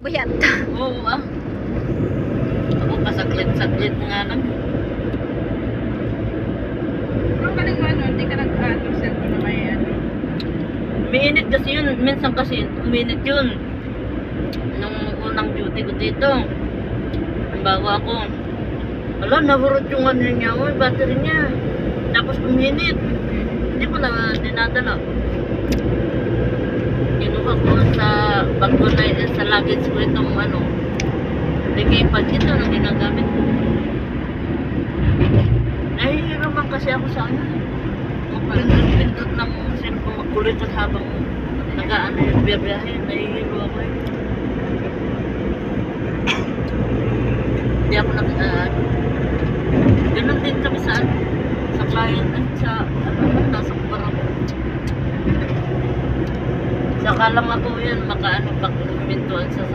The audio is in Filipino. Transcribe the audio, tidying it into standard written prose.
Buyat. Oo Ako pasaglit-saglit nga lang. Pero kaling ano, hindi ka nag-ano, cellphone na may ano. Umiinit kasi yun. Minsan kasi uminit yun. Nung unang duty ko dito. Ang bago ako. Wala, nahurot yung ano niya. Yung battery niya. Tapos uminit. Hindi ko na dinadala. Kinuha ko sa bag ko na sa luggage ko itong ano. Decay pad ito na ginagamit ko. Nahihiraman kasi ako sa ano. Magpindot-pindot ng cellphone. Magkulit at habang nag-ano yung biyahe. Nahihiro ako eh. Hindi ako ganun din kami sa ano. Sa client at sa ano. Nasa kubarang. Saka lang ako yan. Makaano pag humintuan sa